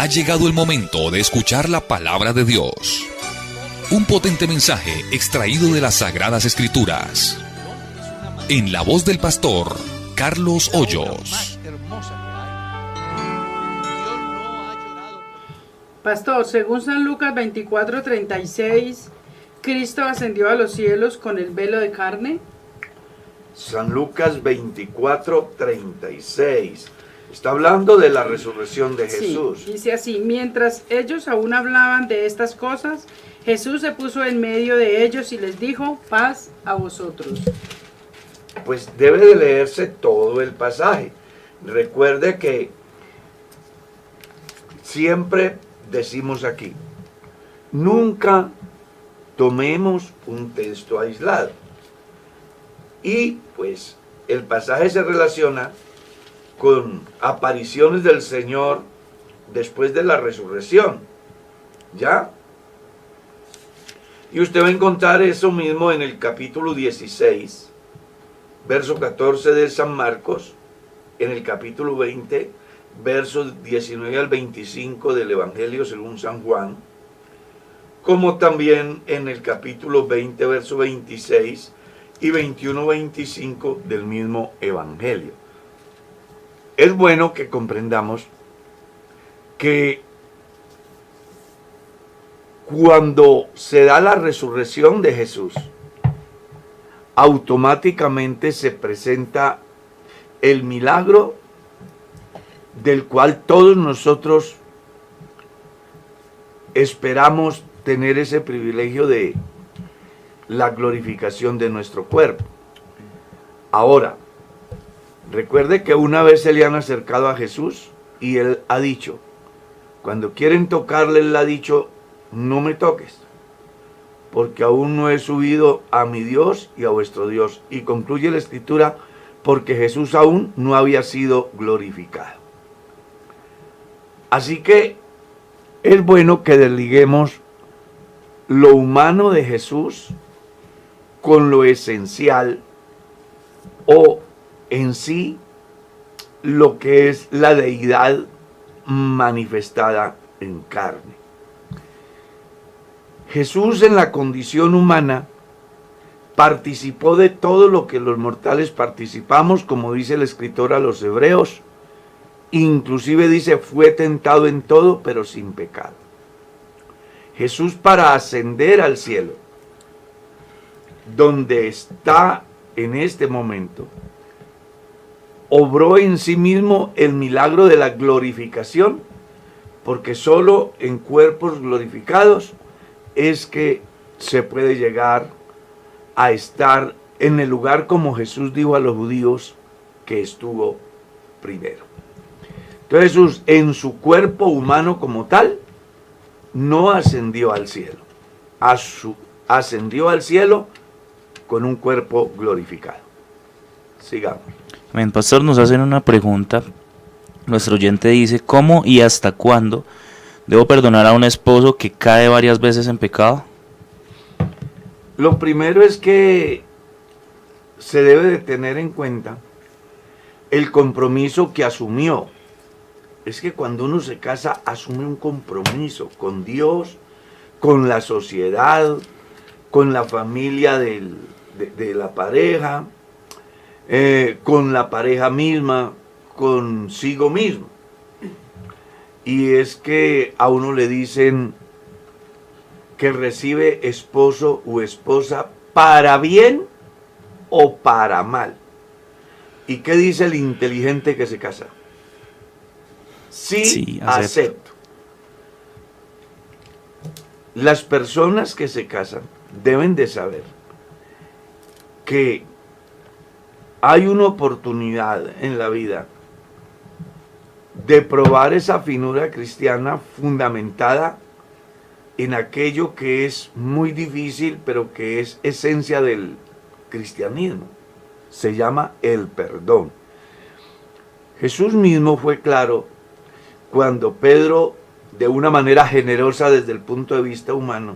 Ha llegado el momento de escuchar la palabra de Dios. Un potente mensaje extraído de las Sagradas Escrituras. En la voz del pastor Carlos Hoyos. Pastor, según San Lucas 24:36, ¿Cristo ascendió a los cielos con el velo de carne? San Lucas 24:36. Está hablando de la resurrección de Jesús. Sí, dice así: mientras ellos aún hablaban de estas cosas, Jesús se puso en medio de ellos y les dijo: paz a vosotros. Pues debe de leerse todo el pasaje. Recuerde que siempre decimos aquí, nunca tomemos un texto aislado. Y pues el pasaje se relaciona con apariciones del Señor después de la resurrección. ¿Ya? Y usted va a encontrar eso mismo en el capítulo 16, verso 14 de San Marcos, en el capítulo 20, versos 19 al 25 del Evangelio según San Juan, como también en el capítulo 20, verso 26 y 21-25 del mismo Evangelio. Es bueno que comprendamos que cuando se da la resurrección de Jesús, automáticamente se presenta el milagro del cual todos nosotros esperamos tener ese privilegio de la glorificación de nuestro cuerpo. Ahora, recuerde que una vez se le han acercado a Jesús y él ha dicho, cuando quieren tocarle, él ha dicho, no me toques, porque aún no he subido a mi Dios y a vuestro Dios. Y concluye la Escritura, porque Jesús aún no había sido glorificado. Así que es bueno que desliguemos lo humano de Jesús con lo esencial o en sí lo que es la deidad manifestada en carne. Jesús en la condición humana participó de todo lo que los mortales participamos, como dice el escritor a los Hebreos. Inclusive dice, fue tentado en todo, pero sin pecado. Jesús, para ascender al cielo, donde está en este momento, obró en sí mismo el milagro de la glorificación, porque solo en cuerpos glorificados es que se puede llegar a estar en el lugar como Jesús dijo a los judíos que estuvo primero. Entonces Jesús en su cuerpo humano como tal no ascendió al cielo, ascendió al cielo con un cuerpo glorificado. Sigamos. Amén. Pastor, nos hacen una pregunta. Nuestro oyente dice, ¿cómo y hasta cuándo debo perdonar a un esposo que cae varias veces en pecado? Lo primero es que se debe de tener en cuenta el compromiso que asumió. Es que cuando uno se casa, asume un compromiso con Dios, con la sociedad, con la familia de la pareja, con la pareja misma, consigo mismo. Y es que a uno le dicen que recibe esposo u esposa para bien o para mal. ¿Y qué dice el inteligente que se casa? Sí, acepto. Las personas que se casan deben de saber que hay una oportunidad en la vida de probar esa finura cristiana fundamentada en aquello que es muy difícil, pero que es esencia del cristianismo. Se llama el perdón. Jesús mismo fue claro cuando Pedro, de una manera generosa desde el punto de vista humano,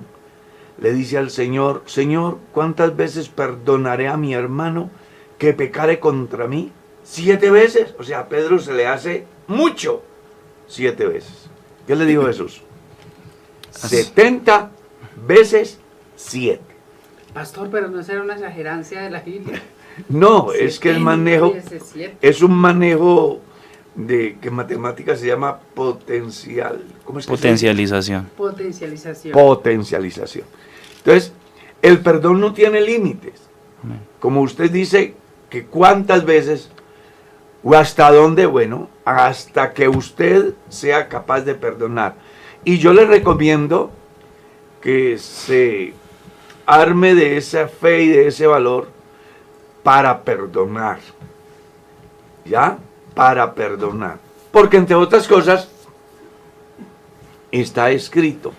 le dice al Señor, Señor, ¿cuántas veces perdonaré a mi hermano que pecare contra mí? 7 veces. O sea, a Pedro se le hace mucho. 7 veces. ¿Qué le dijo Jesús? 70 veces 7. Pastor, pero no será una exagerancia de la Biblia. No, es que el 70 manejo veces 7. es un manejo de que en matemáticas se llama potencial. ¿Cómo es que se dice? Potencialización. Potencialización. Potencialización. Entonces, el perdón no tiene límites. Como usted dice, que cuántas veces o hasta dónde, bueno, hasta que usted sea capaz de perdonar. Y yo le recomiendo que se arme de esa fe y de ese valor para perdonar. ¿Ya? Para perdonar. Porque entre otras cosas, está escrito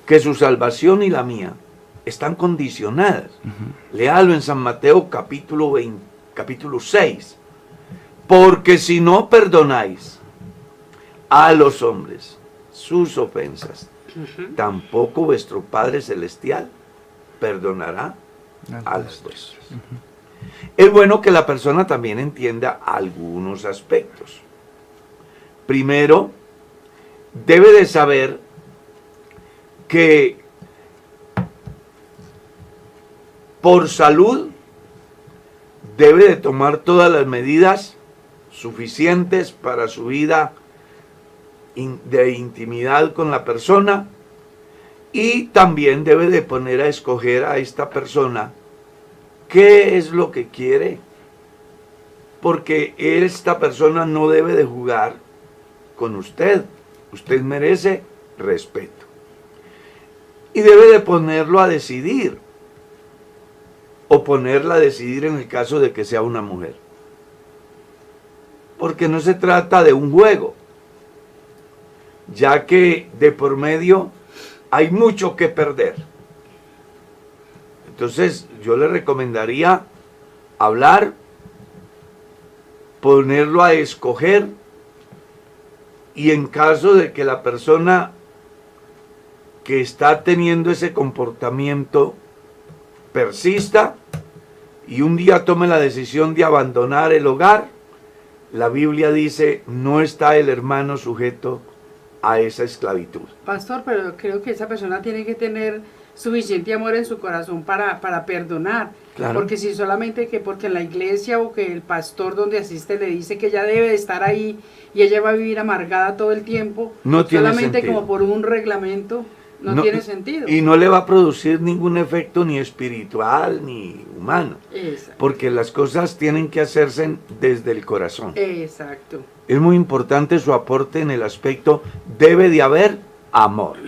que su salvación y la mía están condicionadas. Léalo en San Mateo capítulo 6. Porque si no perdonáis a los hombres sus ofensas, tampoco vuestro Padre Celestial perdonará a las vuestras. Es bueno que la persona también entienda algunos aspectos. Primero, debe de saber que por salud debe de tomar todas las medidas suficientes para su vida de intimidad con la persona, y también debe de poner a escoger a esta persona qué es lo que quiere, porque esta persona no debe de jugar con usted. Usted merece respeto y debe de ponerlo a decidir, o ponerla a decidir en el caso de que sea una mujer, porque no se trata de un juego, ya que de por medio hay mucho que perder. Entonces yo le recomendaría hablar, ponerlo a escoger, y en caso de que la persona que está teniendo ese comportamiento persista y un día tome la decisión de abandonar el hogar, la Biblia dice, no está el hermano sujeto a esa esclavitud. Pastor, pero creo que esa persona tiene que tener suficiente amor en su corazón para perdonar. Claro. Porque si solamente que porque en la iglesia o que el pastor donde asiste le dice que ella debe de estar ahí y ella va a vivir amargada todo el tiempo, No tiene solamente sentido. como por un reglamento, no tiene sentido. Y no le va a producir ningún efecto ni espiritual ni humano. Exacto. Porque las cosas tienen que hacerse desde el corazón. Exacto. Es muy importante su aporte en el aspecto, debe de haber amor.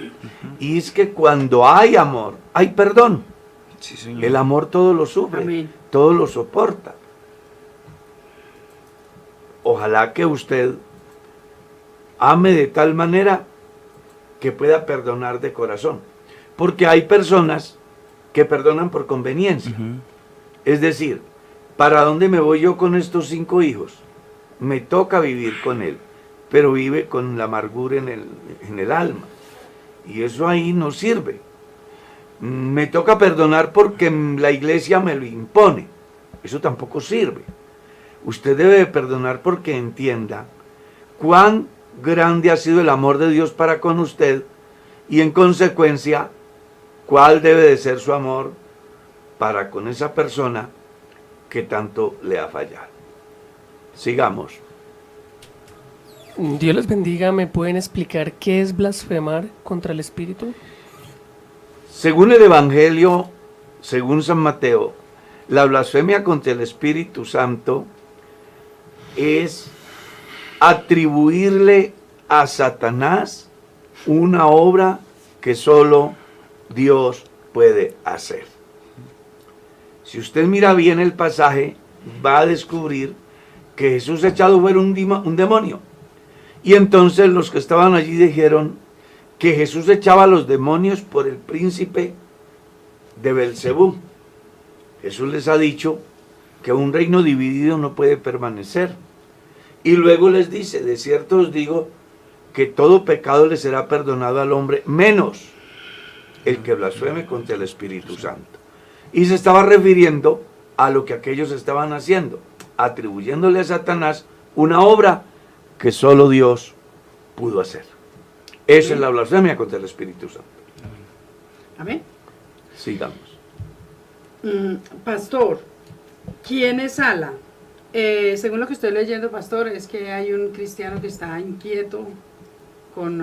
Y es que cuando hay amor, hay perdón. Sí, señor. El amor todo lo sufre, Amén. todo lo soporta. Ojalá que usted ame de tal manera que pueda perdonar de corazón. Porque hay personas que perdonan por conveniencia. Es decir, ¿para dónde me voy yo con estos 5 hijos? Me toca vivir con él, pero vive con la amargura en el alma. Y eso ahí no sirve. Me toca perdonar porque la iglesia me lo impone. Eso tampoco sirve. Usted debe de perdonar porque entienda cuán grande ha sido el amor de Dios para con usted, y en consecuencia, cuál debe de ser su amor para con esa persona que tanto le ha fallado. Sigamos. Dios les bendiga. ¿Me pueden explicar qué es blasfemar contra el Espíritu? Según el Evangelio, según San Mateo, la blasfemia contra el Espíritu Santo es atribuirle a Satanás una obra que solo Dios puede hacer. Si usted mira bien el pasaje, va a descubrir que Jesús ha echado fuera un demonio. Y entonces los que estaban allí dijeron que Jesús echaba a los demonios por el príncipe de Belcebú. Jesús les ha dicho que un reino dividido no puede permanecer. Y luego les dice, de cierto os digo, que todo pecado le será perdonado al hombre, menos el que blasfeme contra el Espíritu Santo. Y se estaba refiriendo a lo que aquellos estaban haciendo, atribuyéndole a Satanás una obra que solo Dios pudo hacer. Esa es la blasfemia contra el Espíritu Santo. Amén. Sigamos. Pastor, ¿quién es Alá? Según lo que estoy leyendo, pastor, es que hay un cristiano que está inquieto con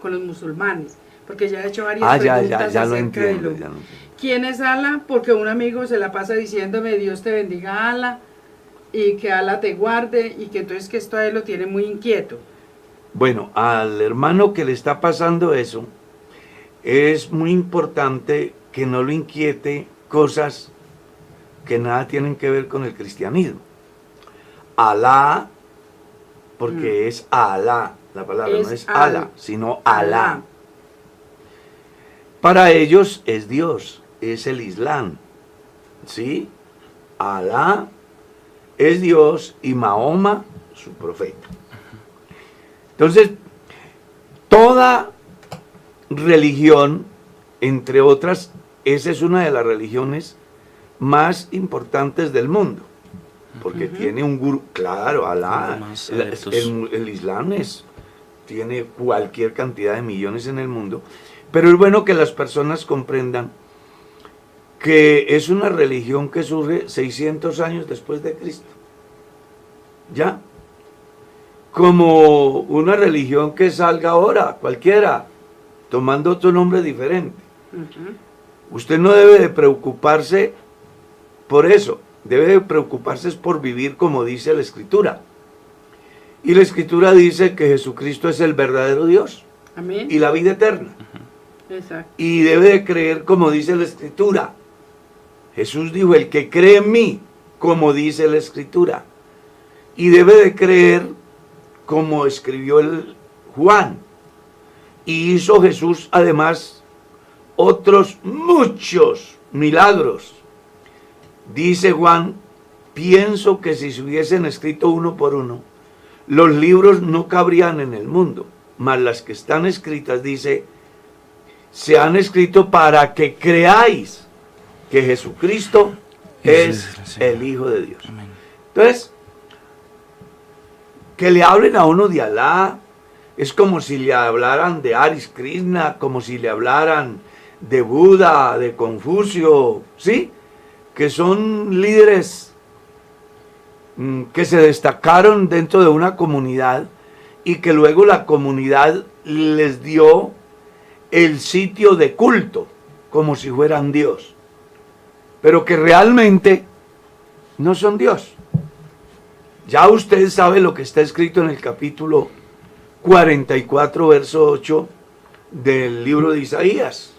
los musulmanes, porque ya ha hecho varias preguntas ya lo acerca de entiendo. lo- Ya lo entiendo. ¿Quién es Alá? Porque un amigo se la pasa diciéndome Dios te bendiga, Alá, y que Alá te guarde, y que entonces que esto a él lo tiene muy inquieto. Bueno, al hermano que le está pasando eso, es muy importante que no lo inquiete cosas que nada tienen que ver con el cristianismo. Alá, porque es Alá, la palabra Es no es Alá, Alá, sino Alá. Para ellos es Dios, es el Islam, ¿sí? Alá es Dios y Mahoma su profeta. Entonces, toda religión, entre otras, esa es una de las religiones más importantes del mundo, porque tiene un gurú, claro, Alá, Más el, adeptos. el Islam tiene cualquier cantidad de millones en el mundo, pero es bueno que las personas comprendan que es una religión que surge 600 años después de Cristo, ¿ya? Como una religión que salga ahora, cualquiera, tomando otro nombre diferente. Usted no debe de preocuparse por eso, debe de preocuparse es por vivir como dice la Escritura. Y la Escritura dice que Jesucristo es el verdadero Dios Amén. y la vida eterna. Exacto. Y debe de creer como dice la Escritura. Jesús dijo, el que cree en mí, como dice la Escritura. Y debe de creer como escribió el Juan. Y hizo Jesús además otros muchos milagros. Dice Juan, pienso que si se hubiesen escrito uno por uno, los libros no cabrían en el mundo, mas las que están escritas, dice, se han escrito para que creáis que Jesucristo es el Hijo de Dios. Amén. Entonces, que le hablen a uno de Alá es como si le hablaran de Aris Krishna, como si le hablaran de Buda, de Confucio, ¿sí? Que son líderes que se destacaron dentro de una comunidad y que luego la comunidad les dio el sitio de culto, como si fueran Dios, pero que realmente no son Dios. Ya usted sabe lo que está escrito en el capítulo 44, verso 8 del libro de Isaías,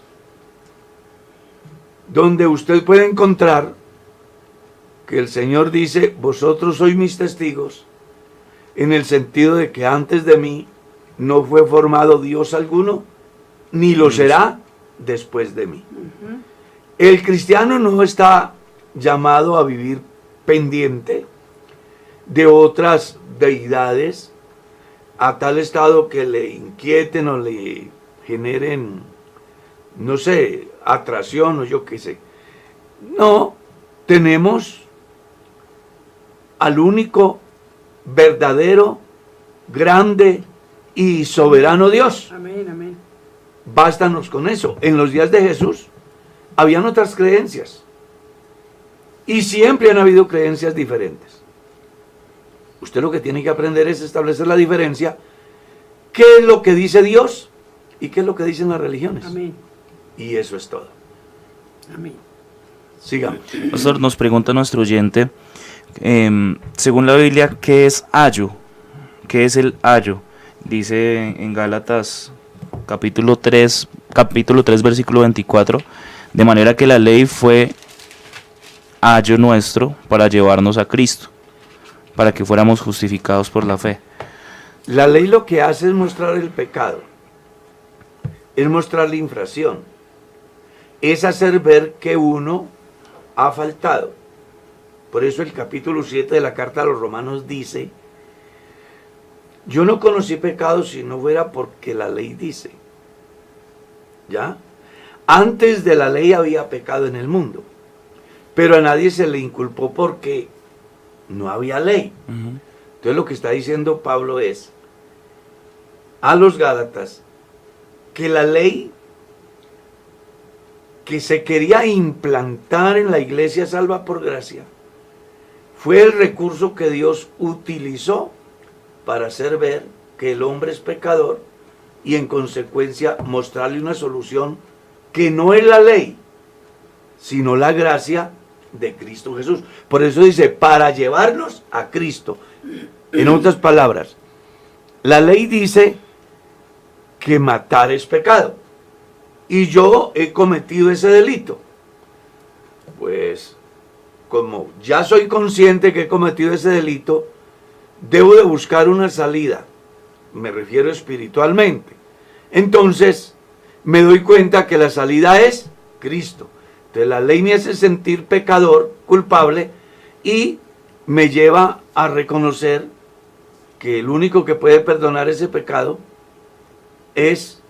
donde usted puede encontrar que el Señor dice, vosotros sois mis testigos, en el sentido de que antes de mí no fue formado Dios alguno, ni lo será después de mí. El cristiano no está llamado a vivir pendiente de otras deidades a tal estado que le inquieten o le generen, no sé, atracción o yo qué sé. No, tenemos al único, verdadero, grande y soberano Dios. Amén, amén. Bástanos con eso. En los días de Jesús habían otras creencias. Y siempre han habido creencias diferentes. Usted lo que tiene que aprender es establecer la diferencia. ¿Qué es lo que dice Dios? ¿Y qué es lo que dicen las religiones? Amén. Y eso es todo. Amén. Sigamos. Pastor, nos pregunta nuestro oyente, según la Biblia, ¿qué es ayo? ¿Qué es el ayo? Dice en Gálatas capítulo 3, versículo 24, de manera que la ley fue ayo nuestro para llevarnos a Cristo, para que fuéramos justificados por la fe. La ley lo que hace es mostrar el pecado, es mostrar la infracción, es hacer ver que uno ha faltado. Por eso el capítulo 7 de la carta a los Romanos dice, yo no conocí pecado si no fuera porque la ley dice. ¿Ya? Antes de la ley había pecado en el mundo, pero a nadie se le inculpó porque no había ley. Entonces lo que está diciendo Pablo es, a los Gálatas que la ley que se quería implantar en la iglesia salva por gracia fue el recurso que Dios utilizó para hacer ver que el hombre es pecador y en consecuencia mostrarle una solución que no es la ley, sino la gracia de Cristo Jesús. Por eso dice, para llevarnos a Cristo. En otras palabras, la ley dice que matar es pecado. Y yo he cometido ese delito. Pues, como ya soy consciente que he cometido ese delito, debo de buscar una salida. Me refiero espiritualmente. Entonces, me doy cuenta que la salida es Cristo. Entonces, la ley me hace sentir pecador, culpable, y me lleva a reconocer que el único que puede perdonar ese pecado es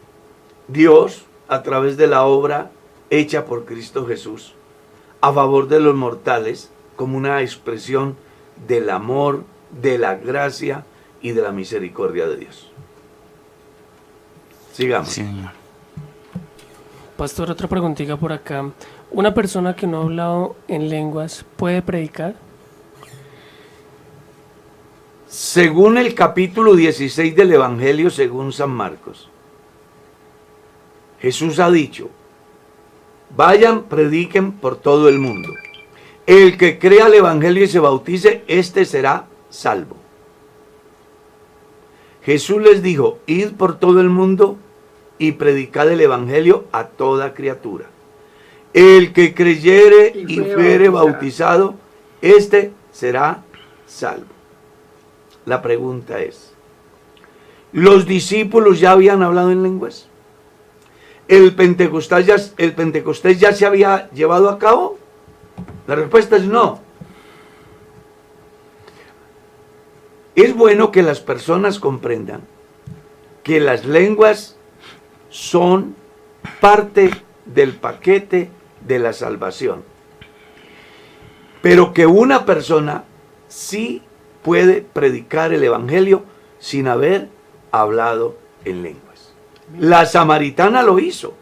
Dios a través de la obra hecha por Cristo Jesús a favor de los mortales, como una expresión del amor, de la gracia y de la misericordia de Dios. Sigamos. Sí, señor. Pastor, otra preguntita por acá. ¿Una persona que no ha hablado en lenguas puede predicar? Según el capítulo 16 del Evangelio según San Marcos, Jesús ha dicho, vayan, prediquen por todo el mundo. El que crea el Evangelio y se bautice, éste será salvo. Jesús les dijo, id por todo el mundo y predicad el Evangelio a toda criatura. El que creyere y fuere bautizado, éste será salvo. La pregunta es, ¿los discípulos ya habían hablado en lenguas? ¿El Pentecostés ya se había llevado a cabo? La respuesta es no. Es bueno que las personas comprendan que las lenguas son parte del paquete de la salvación, pero que una persona sí puede predicar el Evangelio sin haber hablado en lenguas. La samaritana lo hizo.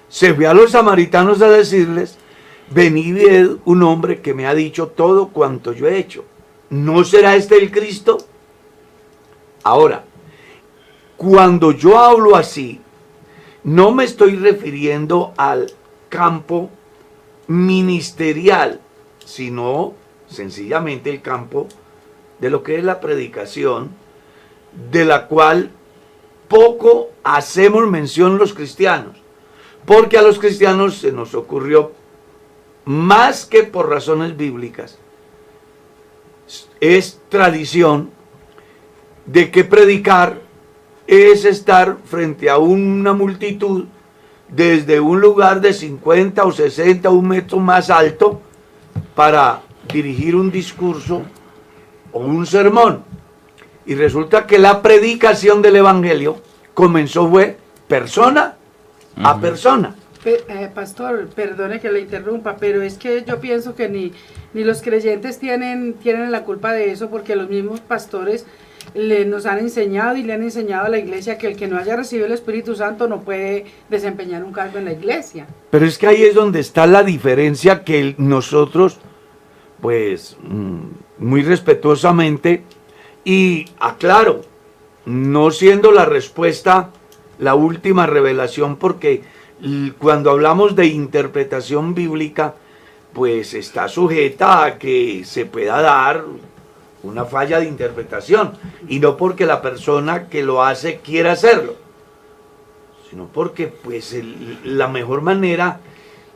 Se fue a los samaritanos a decirles, venid y ved un hombre que me ha dicho todo cuanto yo he hecho. ¿No será este el Cristo? Ahora, cuando yo hablo así, no me estoy refiriendo al campo ministerial, sino sencillamente el campo de lo que es la predicación, de la cual poco hacemos mención los cristianos, porque a los cristianos se nos ocurrió, más que por razones bíblicas, es tradición de que predicar es estar frente a una multitud desde un lugar de 50 o 60 o un metro más alto para dirigir un discurso o un sermón. Y resulta que la predicación del Evangelio comenzó fue persona a persona. Pastor, perdone que le interrumpa, pero es que yo pienso que ni los creyentes tienen la culpa de eso, porque los mismos pastores nos han enseñado y le han enseñado a la iglesia que el que no haya recibido el Espíritu Santo no puede desempeñar un cargo en la iglesia. Pero es que ahí es donde está la diferencia que nosotros, pues, muy respetuosamente, y aclaro, no siendo la respuesta la última revelación, porque cuando hablamos de interpretación bíblica, pues está sujeta a que se pueda dar una falla de interpretación, y no porque la persona que lo hace quiera hacerlo, sino porque pues la mejor manera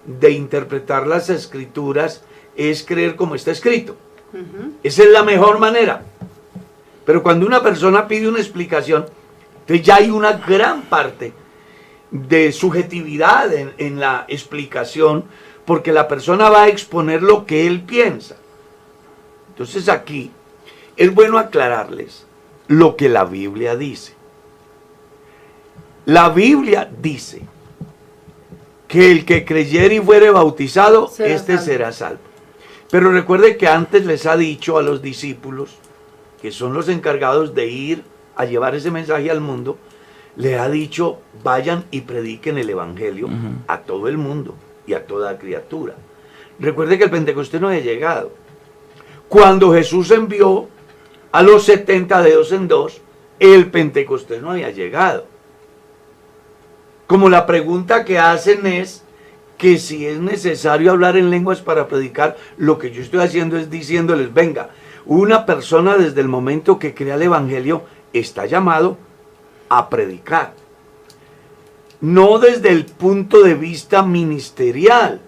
de interpretar las escrituras es creer como está escrito. Esa es la mejor manera. Pero cuando una persona pide una explicación, entonces ya hay una gran parte de subjetividad en la explicación, porque la persona va a exponer lo que él piensa. Entonces aquí es bueno aclararles lo que la Biblia dice. La Biblia dice que el que creyere y fuere bautizado, será salvo. Pero recuerde que antes les ha dicho a los discípulos, que son los encargados de ir a llevar ese mensaje al mundo, le ha dicho, vayan y prediquen el Evangelio a todo el mundo y a toda criatura. Recuerde que el Pentecostés no había llegado. Cuando Jesús envió a los 70 de dos en dos, el Pentecostés no había llegado. Como la pregunta que hacen es que si es necesario hablar en lenguas para predicar, lo que yo estoy haciendo es diciéndoles, venga, una persona desde el momento que crea el Evangelio está llamado a predicar. No desde el punto de vista ministerial,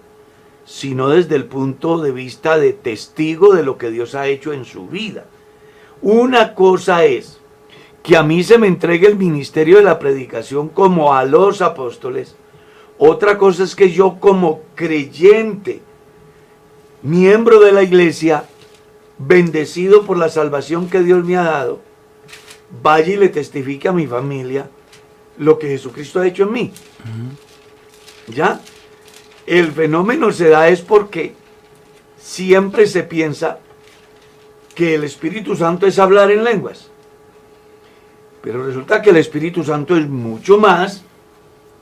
sino desde el punto de vista de testigo de lo que Dios ha hecho en su vida. Una cosa es que a mí se me entregue el ministerio de la predicación como a los apóstoles. Otra cosa es que yo como creyente, miembro de la iglesia, bendecido por la salvación que Dios me ha dado, vaya y le testifique a mi familia lo que Jesucristo ha hecho en mí. ¿Ya? El fenómeno se da es porque siempre se piensa que el Espíritu Santo es hablar en lenguas. Pero resulta que el Espíritu Santo es mucho más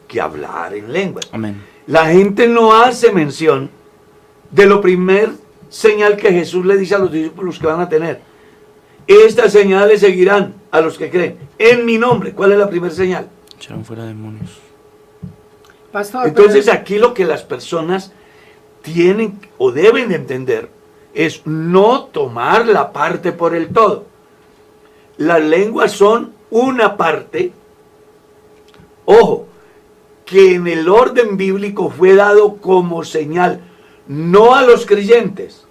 que hablar en lenguas. Amén. La gente no hace mención de lo primer señal que Jesús le dice a los discípulos que van a tener. Estas señales seguirán a los que creen en mi nombre. ¿Cuál es la primera señal? Echaron fuera demonios. Pastor, Entonces aquí lo que las personas tienen o deben de entender es no tomar la parte por el todo. Las lenguas son una parte, ojo, que en el orden bíblico fue dado como señal, no a los creyentes,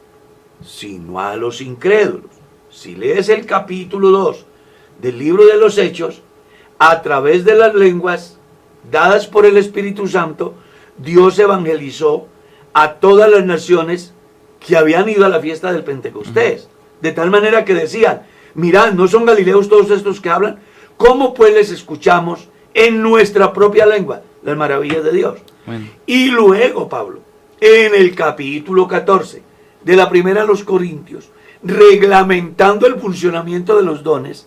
sino a los incrédulos. Si lees el capítulo 2 del libro de los Hechos, a través de las lenguas dadas por el Espíritu Santo, Dios evangelizó a todas las naciones que habían ido a la fiesta del Pentecostés. De tal manera que decían, mirad, ¿no son galileos todos estos que hablan? ¿Cómo pues les escuchamos en nuestra propia lengua las maravillas de Dios? Bueno. Y luego, Pablo, en el capítulo 14 de la primera a los Corintios, reglamentando el funcionamiento de los dones,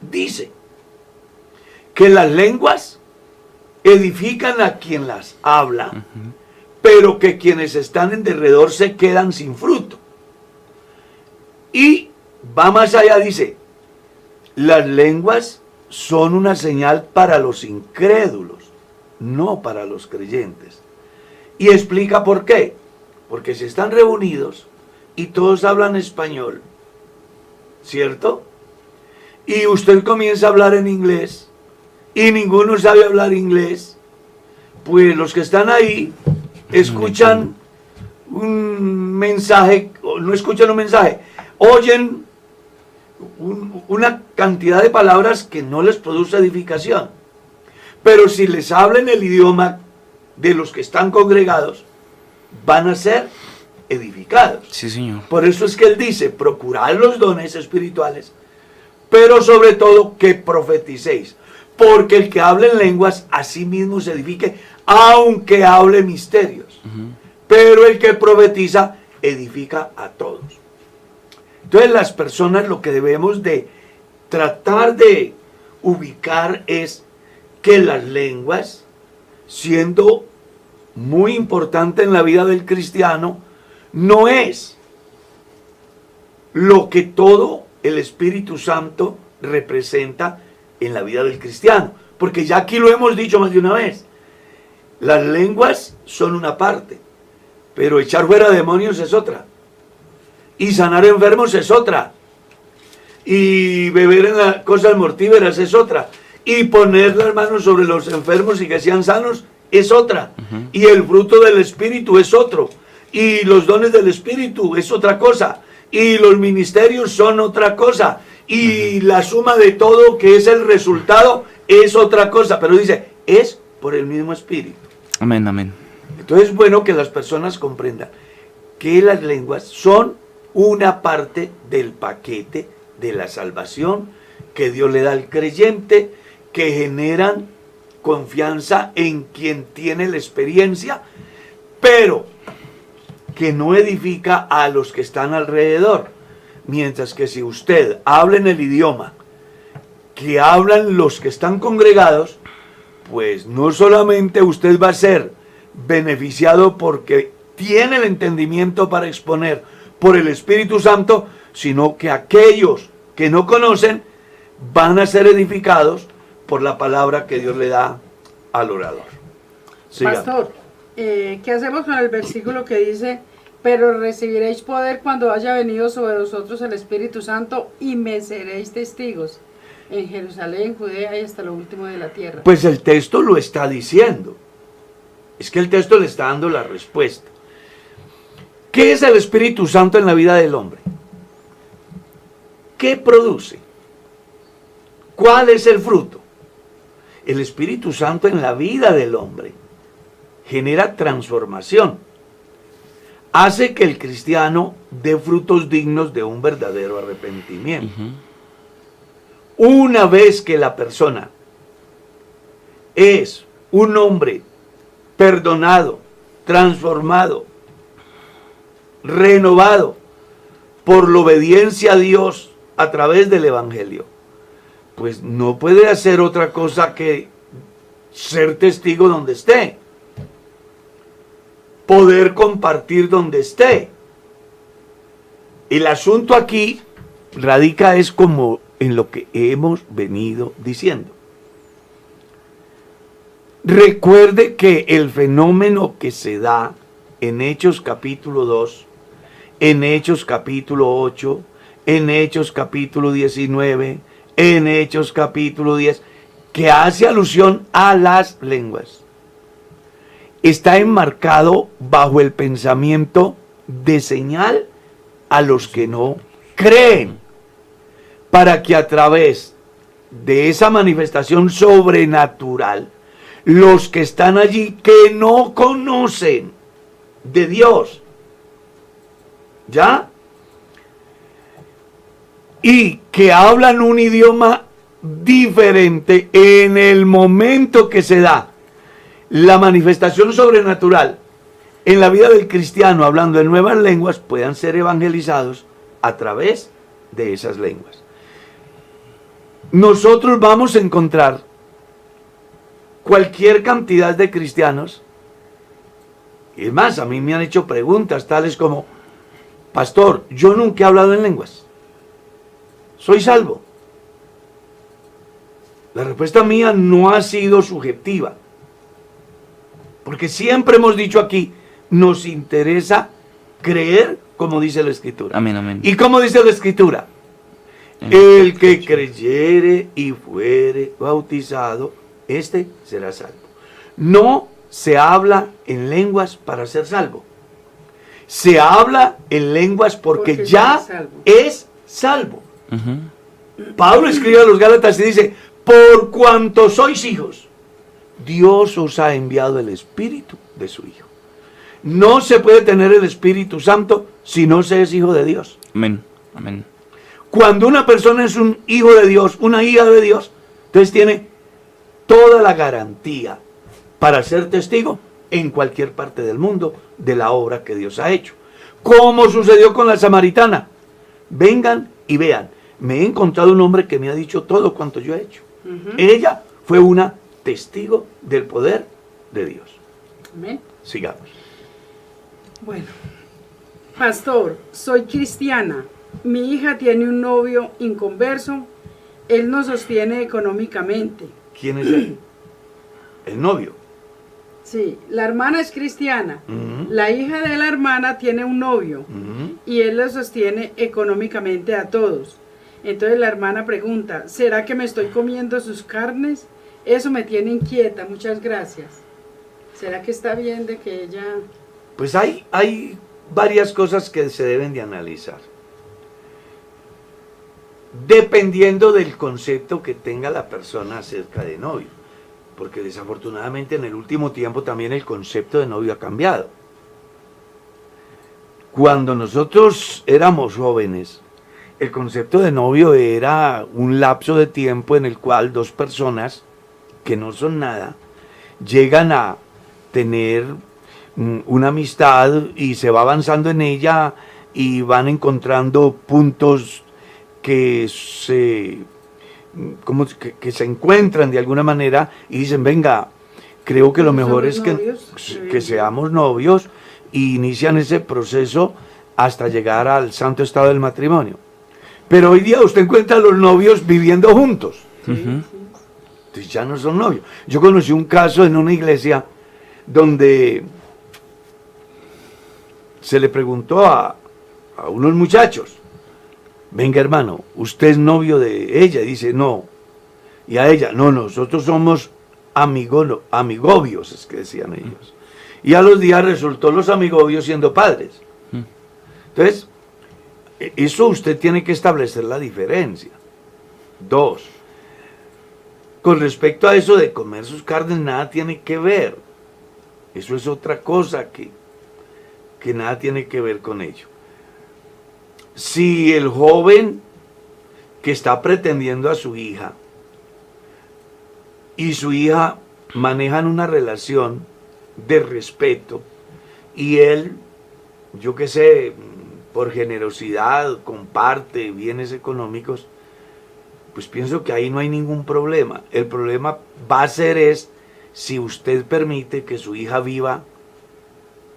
dice que las lenguas edifican a quien las habla, pero que quienes están en derredor se quedan sin fruto. Y va más allá, dice, las lenguas son una señal para los incrédulos, no para los creyentes. Y explica por qué. Porque si están reunidos y todos hablan español, ¿cierto? Y usted comienza a hablar en inglés y ninguno sabe hablar inglés, pues los que están ahí escuchan un mensaje, o no escuchan un mensaje, oyen una cantidad de palabras que no les produce edificación. Pero si les hablan el idioma de los que están congregados, van a ser edificados. Sí, Señor. Por eso es que él dice, procurad los dones espirituales, pero sobre todo que profeticéis. Porque el que hable en lenguas, a sí mismo se edifique, aunque hable misterios. Pero el que profetiza, edifica a todos. Entonces las personas lo que debemos de tratar de ubicar es que las lenguas, siendo muy importante en la vida del cristiano, no es lo que todo el Espíritu Santo representa en la vida del cristiano. Porque ya aquí lo hemos dicho más de una vez. Las lenguas son una parte, pero echar fuera demonios es otra. Y sanar enfermos es otra. Y beber en las cosas mortíferas es otra. Y poner las manos sobre los enfermos y que sean sanos es otra. Y el fruto del Espíritu es otro. Y los dones del Espíritu es otra cosa. Y los ministerios son otra cosa. Y la suma de todo, que es el resultado, es otra cosa. Pero dice, es por el mismo Espíritu. Amén, amén. Entonces es bueno que las personas comprendan que las lenguas son una parte del paquete de la salvación que Dios le da al creyente, que generan confianza en quien tiene la experiencia, pero que no edifica a los que están alrededor. Mientras que si usted habla en el idioma que hablan los que están congregados, pues no solamente usted va a ser beneficiado porque tiene el entendimiento para exponer por el Espíritu Santo, sino que aquellos que no conocen van a ser edificados por la palabra que Dios le da al orador. Sigamos. Pastor, ¿qué hacemos con el versículo que dice, pero recibiréis poder cuando haya venido sobre vosotros el Espíritu Santo y me seréis testigos en Jerusalén, Judea y hasta lo último de la tierra? Pues el texto lo está diciendo. Es que el texto le está dando la respuesta. ¿Qué es el Espíritu Santo en la vida del hombre? ¿Qué produce? ¿Cuál es el fruto? El Espíritu Santo en la vida del hombre genera transformación. Hace que el cristiano dé frutos dignos de un verdadero arrepentimiento. Una vez que la persona es un hombre perdonado, transformado, renovado por la obediencia a Dios a través del Evangelio, pues no puede hacer otra cosa que ser testigo donde esté, poder compartir donde esté. El asunto aquí radica es como en lo que hemos venido diciendo. Recuerde que el fenómeno que se da en Hechos capítulo 2, en Hechos capítulo 8, en Hechos capítulo 19, en Hechos capítulo 10, que hace alusión a las lenguas, está enmarcado bajo el pensamiento de señal a los que no creen, para que a través de esa manifestación sobrenatural, los que están allí que no conocen de Dios, ¿ya? Y que hablan un idioma diferente, en el momento que se da la manifestación sobrenatural en la vida del cristiano hablando en nuevas lenguas, puedan ser evangelizados a través de esas lenguas. Nosotros vamos a encontrar cualquier cantidad de cristianos, y es más, a mí me han hecho preguntas tales como: pastor, yo nunca he hablado en lenguas, ¿soy salvo? La respuesta mía no ha sido subjetiva, porque siempre hemos dicho aquí, nos interesa creer como dice la Escritura. Amén, amén. ¿Y cómo dice la Escritura? El que creyere y fuere bautizado, este será salvo. No se habla en lenguas para ser salvo. Se habla en lenguas porque ya es salvo. Pablo escribe a los Gálatas y dice: por cuanto sois hijos, Dios os ha enviado el Espíritu de su Hijo. No se puede tener el Espíritu Santo si no se es hijo de Dios. Amén, amén. Cuando una persona es un hijo de Dios, una hija de Dios, entonces tiene toda la garantía para ser testigo en cualquier parte del mundo de la obra que Dios ha hecho. Como sucedió con la samaritana. Vengan y vean, me he encontrado un hombre que me ha dicho todo cuanto yo he hecho. Ella fue una testigo del poder de Dios. Amén. Sigamos. Bueno, pastor, soy cristiana. Mi hija tiene un novio inconverso. Él nos sostiene económicamente. ¿Quién es él? El novio. Sí, la hermana es cristiana. La hija de la hermana tiene un novio y él lo sostiene económicamente a todos. Entonces la hermana pregunta: ¿será que me estoy comiendo sus carnes? Eso me tiene inquieta, muchas gracias. ¿Será que está bien de que ella...? Pues hay varias cosas que se deben de analizar, dependiendo del concepto que tenga la persona acerca de novio, porque desafortunadamente en el último tiempo también el concepto de novio ha cambiado. Cuando nosotros éramos jóvenes, el concepto de novio era un lapso de tiempo en el cual dos personas que no son nada llegan a tener una amistad y se va avanzando en ella y van encontrando puntos que se que se encuentran de alguna manera y dicen, venga, creo que lo mejor es que seamos novios, y inician ese proceso hasta llegar al santo estado del matrimonio. Pero hoy día usted encuentra a los novios viviendo juntos. Entonces ya no son novios. Yo conocí un caso en una iglesia donde se le preguntó a unos muchachos, venga hermano, ¿usted es novio de ella? Y dice, no. Y a ella, no, nosotros somos amigobios, es que decían ellos. Y a los días resultó los amigobios siendo padres. Entonces, eso usted tiene que establecer la diferencia. 2. Con respecto a eso de comer sus carnes, nada tiene que ver. Eso es otra cosa que nada tiene que ver con ello. Si el joven que está pretendiendo a su hija y su hija manejan una relación de respeto y él, yo qué sé, por generosidad comparte bienes económicos, pues pienso que ahí no hay ningún problema. El problema va a ser si usted permite que su hija viva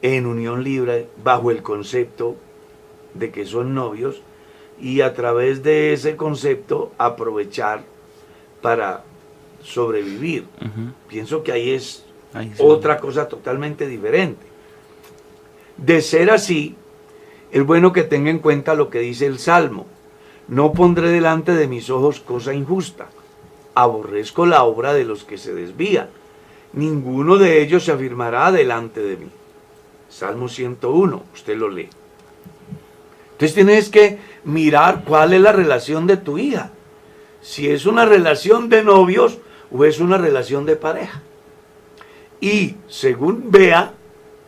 en unión libre bajo el concepto de que son novios y a través de ese concepto aprovechar para sobrevivir. Pienso que ahí es otra cosa totalmente diferente. De ser así, es bueno que tenga en cuenta lo que dice el Salmo: no pondré delante de mis ojos cosa injusta, aborrezco la obra de los que se desvían, ninguno de ellos se afirmará delante de mí. Salmo 101, usted lo lee. Entonces tienes que mirar cuál es la relación de tu hija, si es una relación de novios o es una relación de pareja. Y según vea,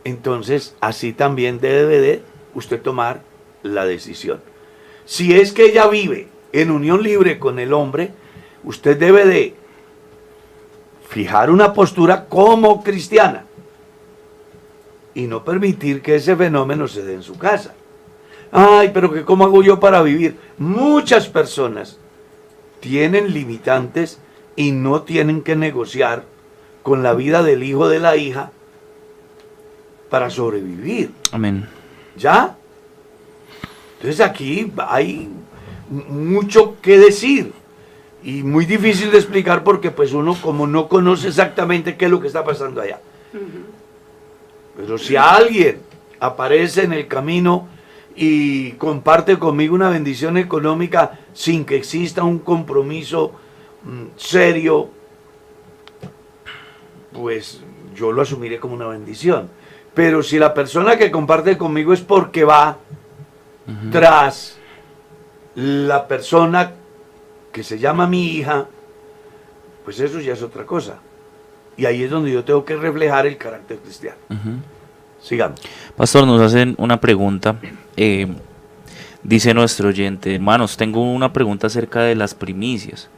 entonces así también debe de usted tomar la decisión. Si es que ella vive en unión libre con el hombre, usted debe de fijar una postura como cristiana y no permitir que ese fenómeno se dé en su casa. Ay, pero que ¿cómo hago yo para vivir? Muchas personas tienen limitantes y no tienen que negociar con la vida del hijo o de la hija para sobrevivir. Amén. ¿Ya? Entonces aquí hay mucho que decir y muy difícil de explicar porque pues uno como no conoce exactamente qué es lo que está pasando allá. Pero si alguien aparece en el camino y comparte conmigo una bendición económica sin que exista un compromiso serio, pues yo lo asumiré como una bendición. Pero si la persona que comparte conmigo es porque va tras la persona que se llama mi hija, pues eso ya es otra cosa. Y ahí es donde yo tengo que reflejar el carácter cristiano. Sigamos. Pastor, nos hacen una pregunta. Dice nuestro oyente: hermanos, tengo una pregunta acerca de las primicias.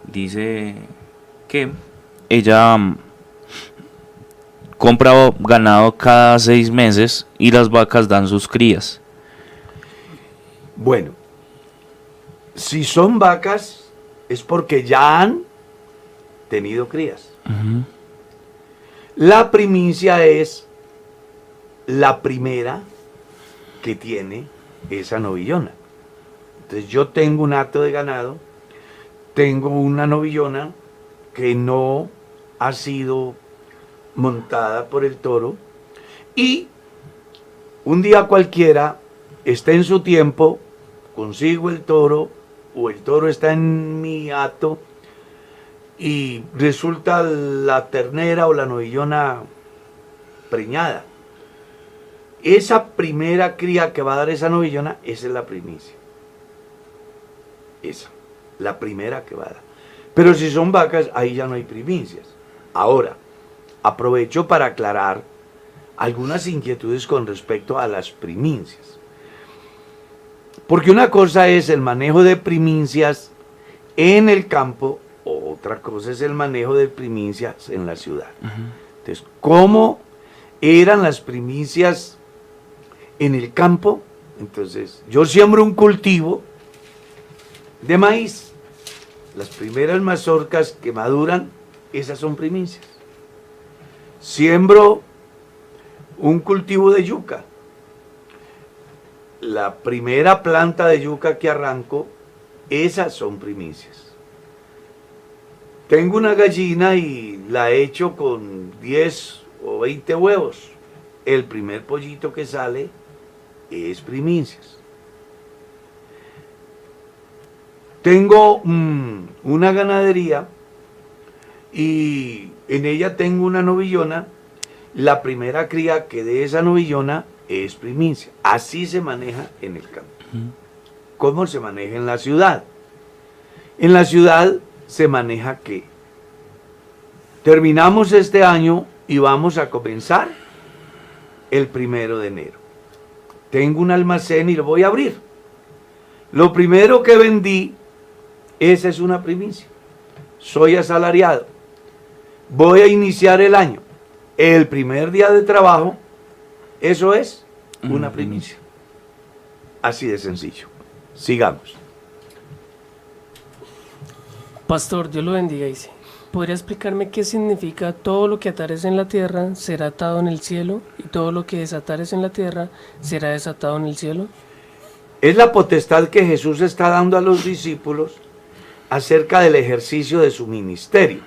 Dice que ella compra ganado cada 6 meses y las vacas dan sus crías. Bueno, si son vacas es porque ya han tenido crías. La primicia es la primera que tiene esa novillona. Entonces yo tengo un hato de ganado, tengo una novillona que no ha sido montada por el toro y un día cualquiera está en su tiempo, consigo el toro o el toro está en mi hato y resulta la ternera o la novillona preñada. Esa primera cría que va a dar esa novillona, esa es la primicia. Esa, la primera que va a dar. Pero si son vacas, ahí ya no hay primicias. Ahora, aprovecho para aclarar algunas inquietudes con respecto a las primicias. Porque una cosa es el manejo de primicias en el campo, otra cosa es el manejo de primicias en la ciudad. Entonces, ¿cómo eran las primicias en el campo? Entonces, yo siembro un cultivo de maíz. las primeras mazorcas que maduran, esas son primicias. Siembro un cultivo de yuca. La primera planta de yuca que arranco, esas son primicias. Tengo una gallina y la echo con 10 o 20 huevos. El primer pollito que sale es primicias. Tengo una ganadería y en ella tengo una novillona. La primera cría que dé esa novillona es primicia. Así se maneja en el campo. ¿Cómo se maneja en la ciudad? En la ciudad se maneja que terminamos este año y vamos a comenzar el 1 de enero. Tengo un almacén y lo voy a abrir. Lo primero que vendí, esa es una primicia. Soy asalariado. Voy a iniciar el año. El primer día de trabajo, eso es una primicia. Así de sencillo. Sigamos. Pastor, Dios lo bendiga, dice. ¿Podría explicarme qué significa todo lo que atares en la tierra será atado en el cielo y todo lo que desatares en la tierra será desatado en el cielo? Es la potestad que Jesús está dando a los discípulos acerca del ejercicio de su ministerio.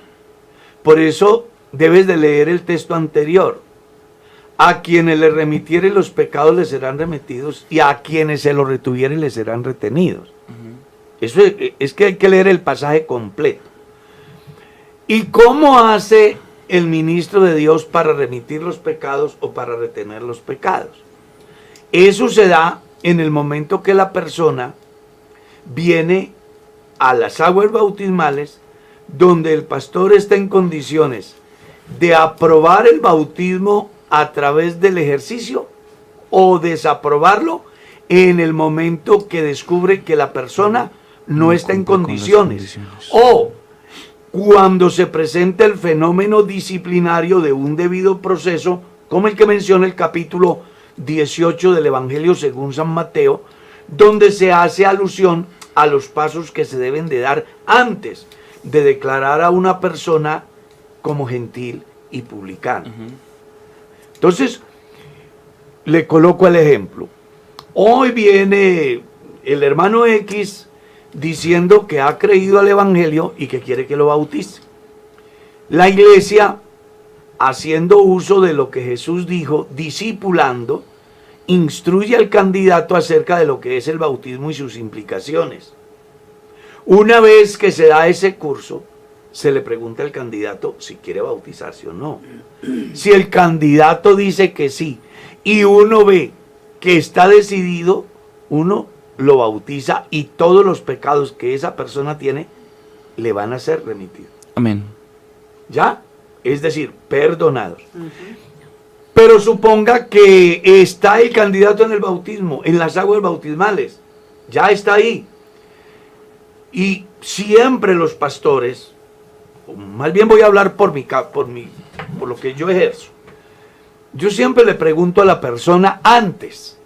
Por eso debes de leer el texto anterior. A quienes le remitieren los pecados les serán remitidos y a quienes se los retuvieren les serán retenidos. Eso es que hay que leer el pasaje completo. ¿Y cómo hace el ministro de Dios para remitir los pecados o para retener los pecados? Eso se da en el momento que la persona viene a las aguas bautismales, donde el pastor está en condiciones de aprobar el bautismo a través del ejercicio o desaprobarlo en el momento que descubre que la persona no está en condiciones. O cuando se presenta el fenómeno disciplinario de un debido proceso, como el que menciona el capítulo 18 del Evangelio según San Mateo, donde se hace alusión a los pasos que se deben de dar antes de declarar a una persona como gentil y publicano. Entonces, le coloco el ejemplo. Hoy viene el hermano X diciendo que ha creído al Evangelio y que quiere que lo bautice. La iglesia, haciendo uso de lo que Jesús dijo, discipulando, instruye al candidato acerca de lo que es el bautismo y sus implicaciones. Una vez que se da ese curso, se le pregunta al candidato si quiere bautizarse o no. Si el candidato dice que sí y uno ve que está decidido, uno lo bautiza y todos los pecados que esa persona tiene le van a ser remitidos. Amén. ¿Ya? Es decir, perdonados. Pero suponga que está el candidato en el bautismo, en las aguas bautismales. Ya está ahí. Y siempre los pastores, más bien voy a hablar por lo que yo ejerzo. Yo siempre le pregunto a la persona antes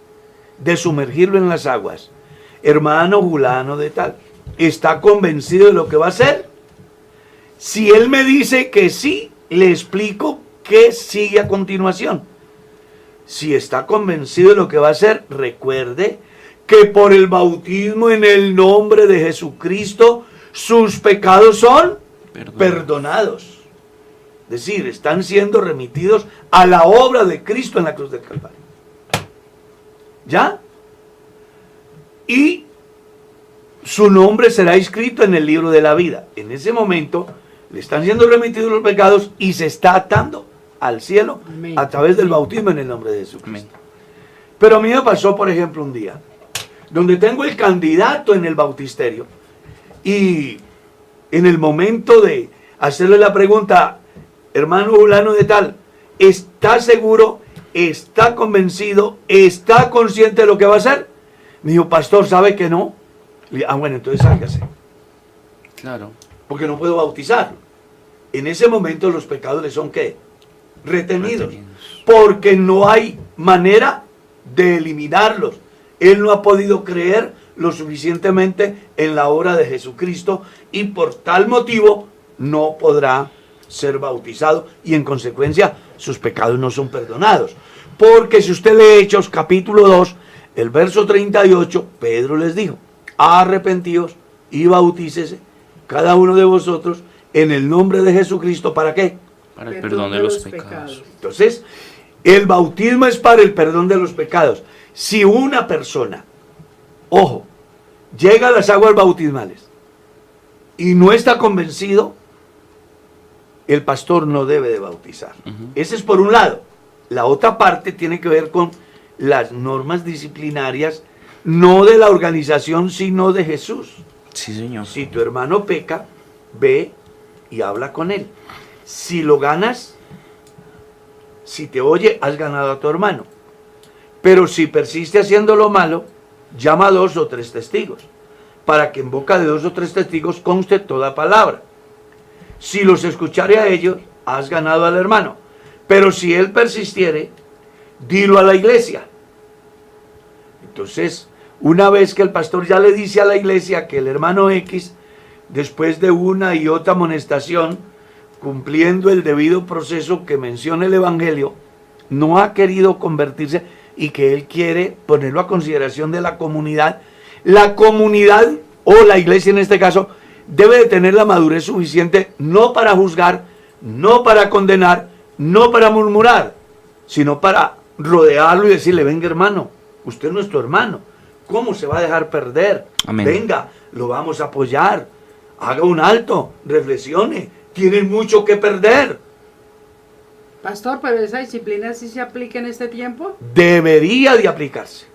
de sumergirlo en las aguas: hermano fulano de tal, ¿está convencido de lo que va a hacer? Si él me dice que sí, le explico qué sigue a continuación. Si está convencido de lo que va a hacer, recuerde que por el bautismo en el nombre de Jesucristo, sus pecados son perdonados. Es decir, están siendo remitidos a la obra de Cristo en la cruz del Calvario. ¿Ya? Y su nombre será escrito en el libro de la vida. En ese momento le están siendo remitidos los pecados y se está atando al cielo. Amén. A través del bautismo en el nombre de Jesucristo. Amén. Pero a mí me pasó, por ejemplo, un día donde tengo el candidato en el bautisterio y en el momento de hacerle la pregunta: hermano fulano de tal, ¿está seguro? ¿Está convencido? ¿Está consciente de lo que va a hacer? Me dijo: pastor, ¿sabe que no? Le dije: bueno, entonces sálgase. Claro. Porque no puedo bautizarlo. En ese momento los pecados le son ¿qué? Retenidos. Porque no hay manera de eliminarlos. Él no ha podido creer lo suficientemente en la obra de Jesucristo y por tal motivo no podrá ser bautizado y en consecuencia sus pecados no son perdonados. Porque si usted lee Hechos capítulo 2, el verso 38, Pedro les dijo: arrepentíos y bautícese cada uno de vosotros en el nombre de Jesucristo. ¿Para qué? Para el perdón de los pecados. Entonces, el bautismo es para el perdón de los pecados. Si una persona, ojo, llega a las aguas bautismales y no está convencido, el pastor no debe de bautizar. Ese es por un lado. La otra parte tiene que ver con las normas disciplinarias, no de la organización, sino de Jesús. Sí, señor. Si tu hermano peca, ve y habla con él. Si lo ganas, si te oye, has ganado a tu hermano. Pero si persiste haciendo lo malo, llama a 2 o 3 testigos, para que en boca de 2 o 3 testigos conste toda palabra. Si los escuchare a ellos, has ganado al hermano. Pero si él persistiere, dilo a la iglesia. Entonces, una vez que el pastor ya le dice a la iglesia que el hermano X, después de una y otra amonestación, cumpliendo el debido proceso que menciona el Evangelio, no ha querido convertirse y que él quiere ponerlo a consideración de la comunidad o la iglesia en este caso, debe de tener la madurez suficiente no para juzgar, no para condenar, no para murmurar, sino para rodearlo y decirle: venga hermano, usted es nuestro hermano, ¿cómo se va a dejar perder? Amén. Venga, lo vamos a apoyar, haga un alto, reflexione, tienen mucho que perder. Pastor, pero esa disciplina sí se aplica en este tiempo. Debería de aplicarse,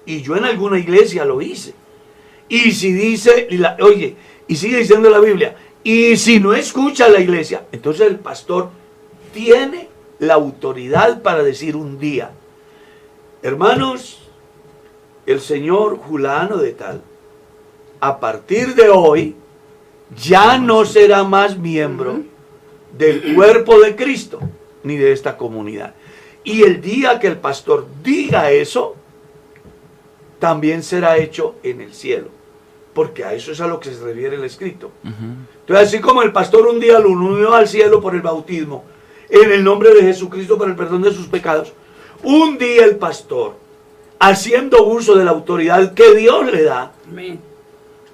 y yo en alguna iglesia lo hice. Y si dice, oye, y sigue diciendo la Biblia, y si no escucha la iglesia, entonces el pastor tiene la autoridad para decir un día: hermanos, el señor Julano de tal, a partir de hoy, ya no será más miembro del cuerpo de Cristo, ni de esta comunidad. Y el día que el pastor diga eso, también será hecho en el cielo, porque a eso es a lo que se refiere el escrito. Entonces, así como el pastor un día lo unió al cielo por el bautismo, en el nombre de Jesucristo para el perdón de sus pecados, un día el pastor, haciendo uso de la autoridad que Dios le da, Amén.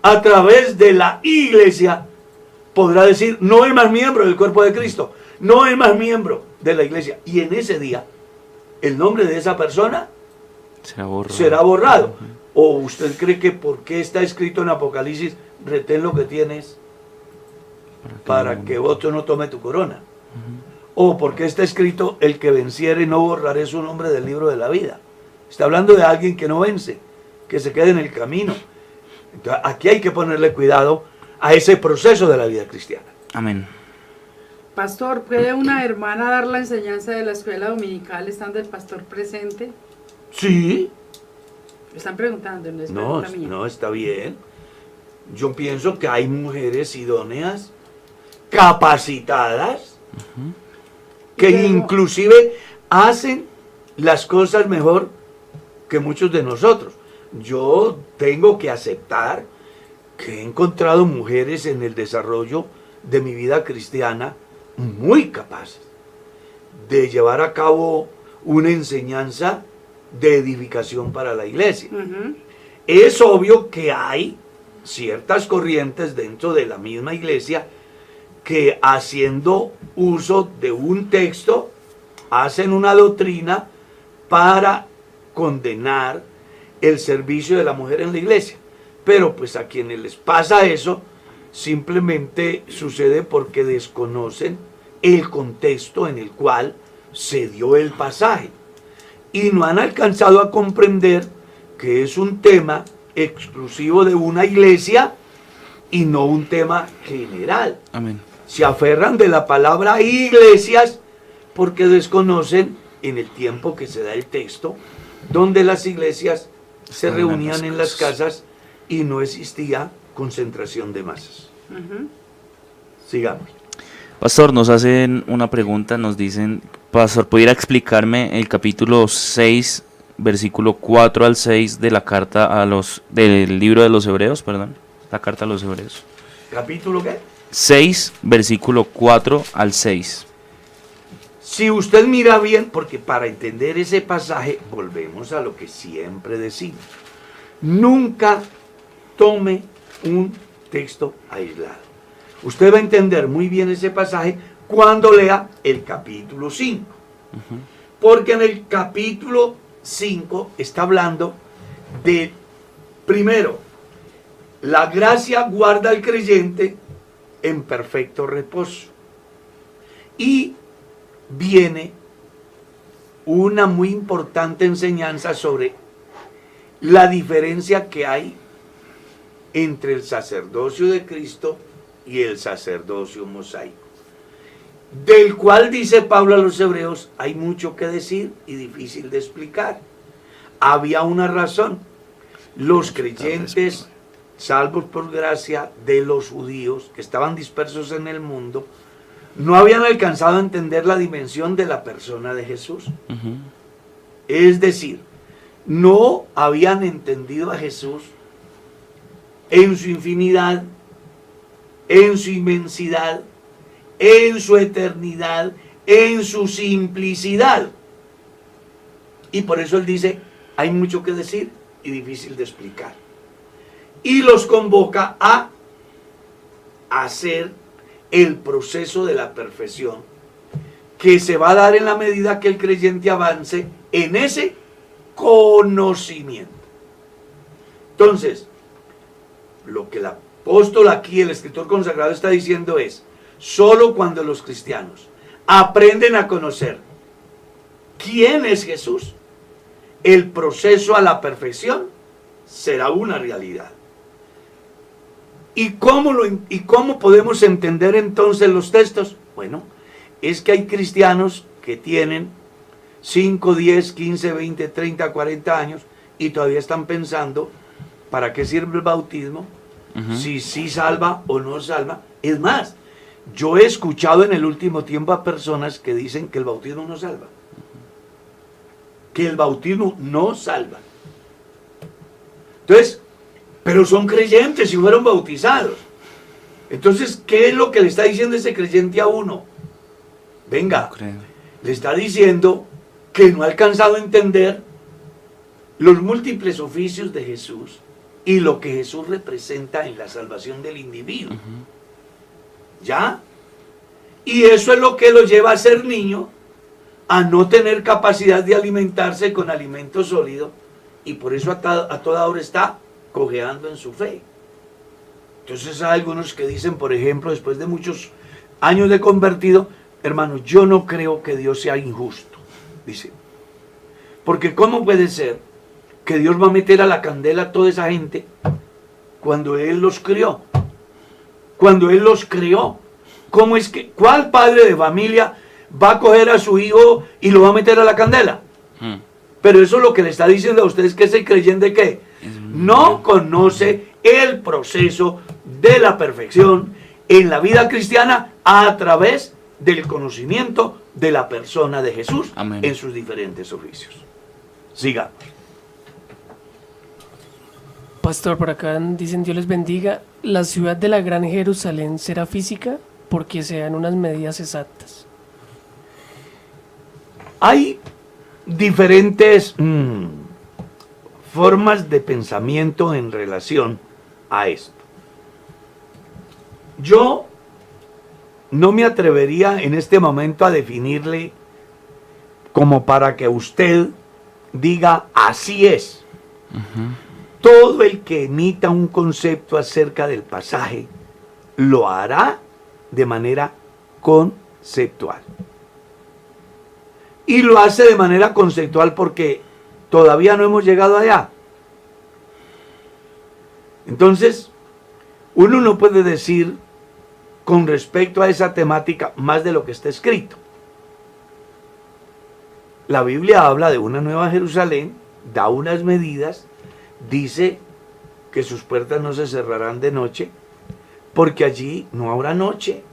a través de la iglesia, podrá decir: no es más miembro del cuerpo de Cristo, no es más miembro de la iglesia. Y en ese día, el nombre de esa persona será borrado. ¿O usted cree que porque está escrito en Apocalipsis, retén lo que tienes para que otro no tome tu corona? O porque está escrito: el que venciere no borraré su nombre del libro de la vida? Está hablando de alguien que no vence, que se quede en el camino. Entonces, aquí hay que ponerle cuidado a ese proceso de la vida cristiana. Amén. Pastor, ¿puede una hermana dar la enseñanza de la escuela dominical estando el pastor presente? Sí. Me están preguntando, no es No, pregunta mía. no, está bien. Yo pienso que hay mujeres idóneas, capacitadas, que Pero- inclusive hacen las cosas mejor que muchos de nosotros. Yo tengo que aceptar que he encontrado mujeres en el desarrollo de mi vida cristiana muy capaces de llevar a cabo una enseñanza de edificación para la iglesia. Ujú. Es obvio que hay ciertas corrientes dentro de la misma iglesia que, haciendo uso de un texto, hacen una doctrina para condenar el servicio de la mujer en la iglesia. Pero pues a quienes les pasa eso, simplemente sucede porque desconocen el contexto en el cual se dio el pasaje y no han alcanzado a comprender que es un tema exclusivo de una iglesia y no un tema general. Amén. Se aferran de la palabra iglesias porque desconocen en el tiempo que se da el texto donde las iglesias se Estaban en reunían las en las casas. casas y no existía concentración de masas. Ujú. Sigamos. Pastor, nos hacen una pregunta, nos dicen: Pastor, ¿pudiera explicarme el capítulo 6 versículo 4 al 6 de la carta a los, del libro de los Hebreos, perdón, la carta a los Hebreos. ¿Capítulo qué? 6, versículo 4 al 6. Si usted mira bien, porque para entender ese pasaje, volvemos a lo que siempre decimos. Nunca tome un texto aislado. Usted va a entender muy bien ese pasaje cuando lea el capítulo 5. Porque en el capítulo 5 está hablando de, primero, la gracia guarda al creyente en perfecto reposo. Y viene una muy importante enseñanza sobre la diferencia que hay entre el sacerdocio de Cristo y el sacerdocio mosaico, del cual dice Pablo a los Hebreos, hay mucho que decir y difícil de explicar. Había una razón: los creyentes salvos por gracia de los judíos que estaban dispersos en el mundo no habían alcanzado a entender la dimensión de la persona de Jesús. Es decir, no habían entendido a Jesús en su infinidad, en su inmensidad, en su eternidad, en su simplicidad. Y por eso él dice, hay mucho que decir y difícil de explicar. Y los convoca a hacer el proceso de la perfección, que se va a dar en la medida que el creyente avance en ese conocimiento. Entonces, lo que el apóstol aquí, el escritor consagrado, está diciendo es, solo cuando los cristianos aprenden a conocer quién es Jesús, el proceso a la perfección será una realidad. ¿Y cómo podemos entender entonces los textos? Bueno, es que hay cristianos que tienen 5, 10, 15, 20, 30, 40 años y todavía están pensando ¿para qué sirve el bautismo? Si sí salva o no salva. Es más, yo he escuchado en el último tiempo a personas que dicen que el bautismo no salva. Que el bautismo no salva. Entonces, pero son creyentes y fueron bautizados. Entonces, ¿qué es lo que le está diciendo ese creyente a uno? Venga, le está diciendo que no ha alcanzado a entender los múltiples oficios de Jesús y lo que Jesús representa en la salvación del individuo. ¿Ya? Y eso es lo que lo lleva a ser niño, a no tener capacidad de alimentarse con alimento sólido, y por eso a toda hora está cojeando en su fe. Entonces hay algunos que dicen, por ejemplo, después de muchos años de convertido, hermano, yo no creo que Dios sea injusto, dice. Porque ¿cómo puede ser que Dios va a meter a la candela a toda esa gente cuando Él los crió? Cuando Él los creó. ¿Cómo es que, cuál padre de familia va a coger a su hijo y lo va a meter a la candela? Pero eso es lo que le está diciendo a ustedes, que ese creyente que no conoce el proceso de la perfección en la vida cristiana a través del conocimiento de la persona de Jesús. Amén. En sus diferentes oficios. Sigamos. Pastor, por acá dicen, Dios les bendiga. ¿La ciudad de la Gran Jerusalén será física? Porque sean unas medidas exactas. Hay diferentes formas de pensamiento en relación a esto. Yo no me atrevería en este momento a definirle como para que usted diga así es. Todo el que emita un concepto acerca del pasaje lo hará de manera conceptual. Y lo hace de manera conceptual porque todavía no hemos llegado allá. Entonces, uno no puede decir con respecto a esa temática más de lo que está escrito. La Biblia habla de una nueva Jerusalén, da unas medidas, dice que sus puertas no se cerrarán de noche, porque allí no habrá noche.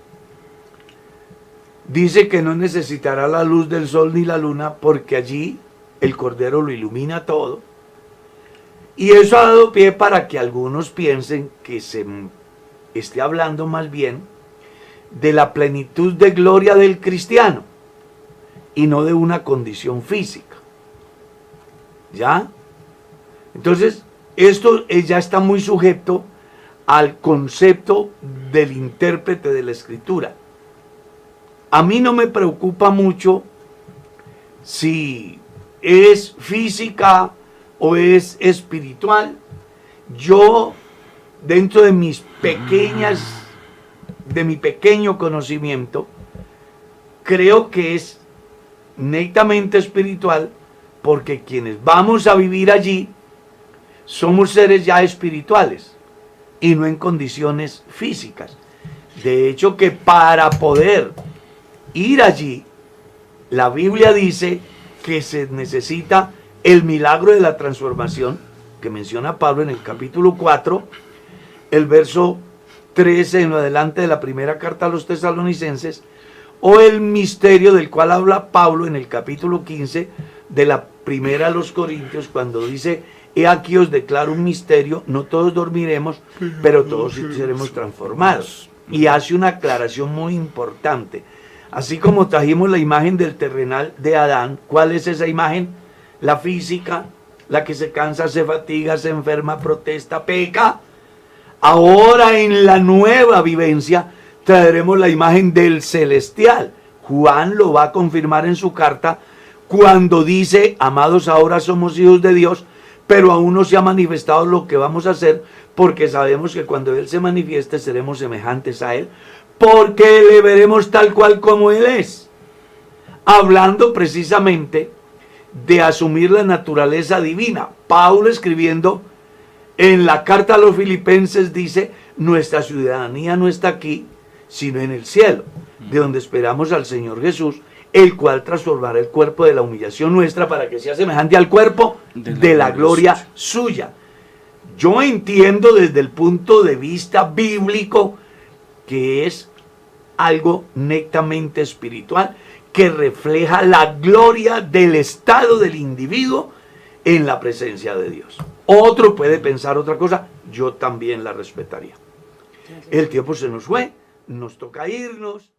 Dice que no necesitará la luz del sol ni la luna, porque allí el Cordero lo ilumina todo. Y eso ha dado pie para que algunos piensen que se esté hablando más bien de la plenitud de gloria del cristiano y no de una condición física. ¿Ya? Entonces, esto ya está muy sujeto al concepto del intérprete de la Escritura. A mí no me preocupa mucho si es física o es espiritual. Yo, dentro de mi pequeño conocimiento, creo que es netamente espiritual, porque quienes vamos a vivir allí somos seres ya espirituales y no en condiciones físicas. De hecho, que para poder ir allí, la Biblia dice que se necesita el milagro de la transformación, que menciona Pablo en el capítulo 4, el verso 13 en lo adelante de la primera carta a los tesalonicenses, o el misterio del cual habla Pablo en el capítulo 15 de la primera a los Corintios, cuando dice: he aquí os declaro un misterio, no todos dormiremos, pero todos seremos transformados. Y hace una aclaración muy importante. Así como trajimos la imagen del terrenal de Adán, ¿cuál es esa imagen? La física, la que se cansa, se fatiga, se enferma, protesta, peca. Ahora en la nueva vivencia traeremos la imagen del celestial. Juan lo va a confirmar en su carta cuando dice: amados, ahora somos hijos de Dios, pero aún no se ha manifestado lo que vamos a hacer, porque sabemos que cuando Él se manifieste seremos semejantes a Él, porque le veremos tal cual como Él es. Hablando precisamente de asumir la naturaleza divina. Pablo, escribiendo en la carta a los Filipenses, dice: nuestra ciudadanía no está aquí, sino en el cielo, de donde esperamos al Señor Jesús, el cual transformará el cuerpo de la humillación nuestra para que sea semejante al cuerpo de la gloria suya. Yo entiendo desde el punto de vista bíblico que es algo netamente espiritual, que refleja la gloria del estado del individuo en la presencia de Dios. Otro puede pensar otra cosa, yo también la respetaría. El tiempo se nos fue, nos toca irnos.